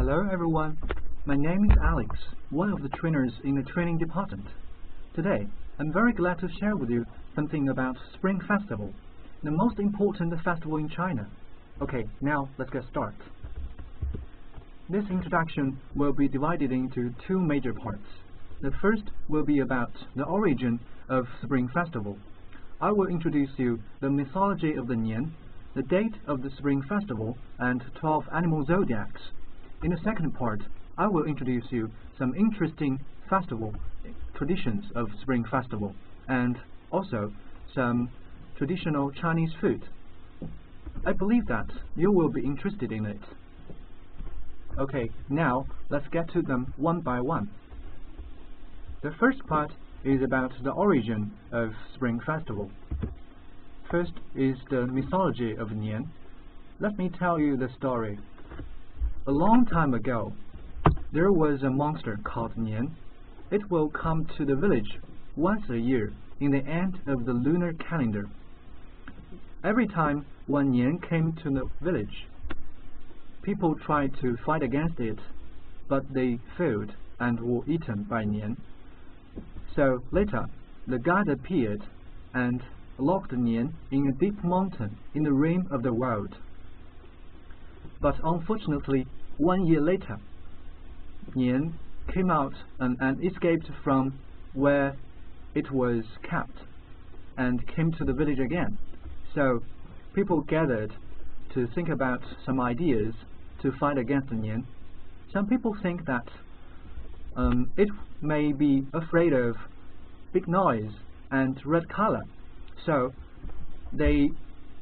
Hello everyone, my name is Alex, one of the trainers in the training department. Today, I'm very glad to share with you something about Spring Festival, the most important festival in China. Okay, now let's get started. This introduction will be divided into two major parts. The first will be about the origin of Spring Festival. I will introduce you the mythology of the Nian, the date of the Spring Festival, and 12 animal zodiacs. In the second part, I will introduce you some interesting festival traditions of Spring Festival, and also some traditional Chinese food. I believe that you will be interested in it. Okay, now let's get to them one by one. The first part is about the origin of Spring Festival. First is the mythology of Nian. Let me tell you the story. A long time ago, there was a monster called Nian. It will come to the village once a year in the end of the lunar calendar. Every time one Nian came to the village, people tried to fight against it, but they failed and were eaten by Nian. So later, the god appeared and locked Nian in a deep mountain in the rim of the world. But unfortunately, 1 year later, Nian came out and escaped from where it was kept and came to the village again. So people gathered to think about some ideas to fight against Nian. Some people think that it may be afraid of big noise and red color. So they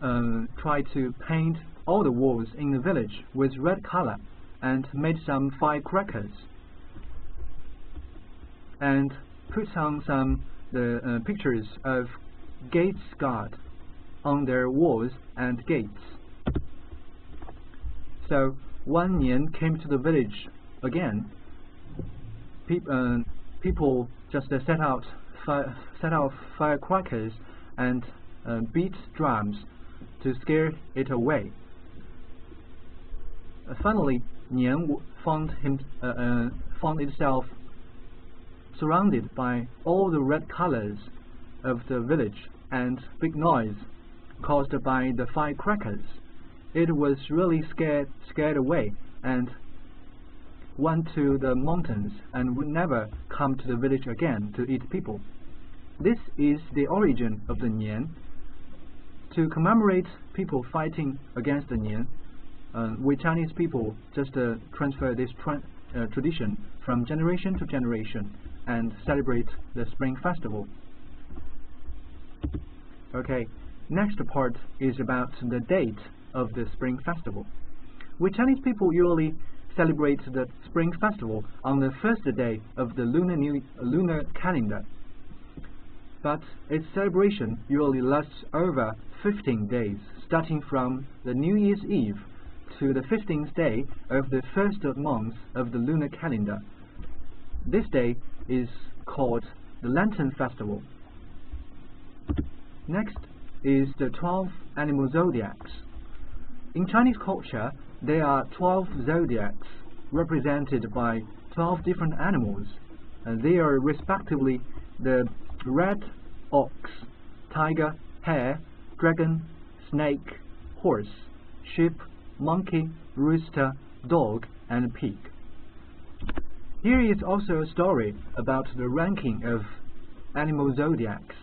tried to paint all the walls in the village with red color and made some firecrackers and put on some pictures of gates guard on their walls and gates. So one Nian came to the village again. People just set out firecrackers and beat drums to scare it away. Finally, Nian found itself surrounded by all the red colors of the village and big noise caused by the firecrackers. It was really scared away and went to the mountains and would never come to the village again to eat people. This is the origin of the Nian. To commemorate people fighting against the Nian, we Chinese people just transfer this tradition from generation to generation and celebrate the Spring Festival. Okay, next part is about the date of the Spring Festival. We Chinese people usually celebrate the Spring Festival on the first day of the lunar calendar, but its celebration usually lasts over 15 days, starting from the New Year's Eve to the 15th day of the first month of the lunar calendar. This day is called the Lantern Festival. Next is the 12 animal zodiacs. In Chinese culture, there are 12 zodiacs represented by 12 different animals. They are respectively the red ox, tiger, hare, dragon, snake, horse, sheep, monkey, rooster, dog, and pig. Here is also a story about the ranking of animal zodiacs.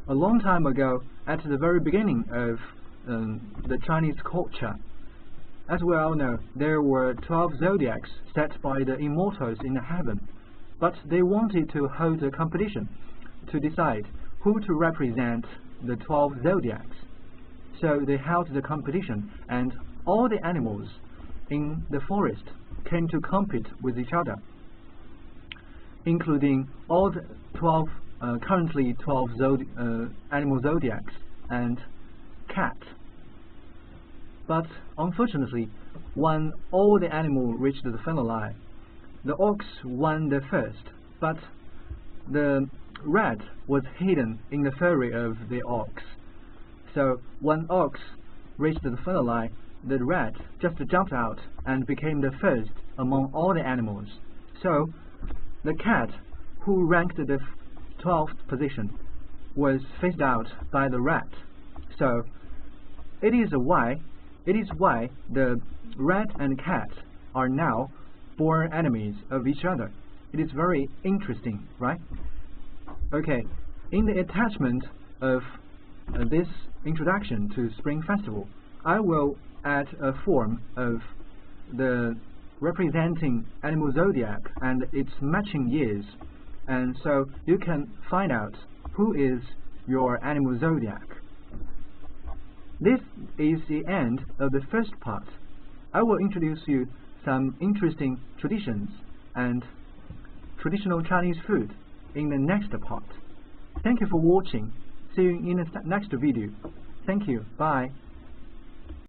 A long time ago, at the very beginning of the Chinese culture, as we all know, there were 12 zodiacs set by the immortals in heaven, but they wanted to hold a competition to decide who to represent the 12 zodiacs. So they held the competition, and all the animals in the forest came to compete with each other, including all the currently 12 animal zodiacs and cat. But unfortunately, when all the animals reached the final line, the ox won the first, but the rat was hidden in the furry of the ox. So when ox reached the final line, the rat just jumped out and became the first among all the animals. So the cat, who ranked the 12th position, was phased out by the rat. So it is why the rat and cat are now born enemies of each other. It is very interesting, right? Okay, in the attachment of this introduction to Spring Festival, I will add a form of the representing animal zodiac and its matching years, and so you can find out who is your animal zodiac. This is the end of the first part. I will introduce you some interesting traditions and traditional Chinese food in the next part. Thank you for watching. See you in the next video. Thank you. Bye.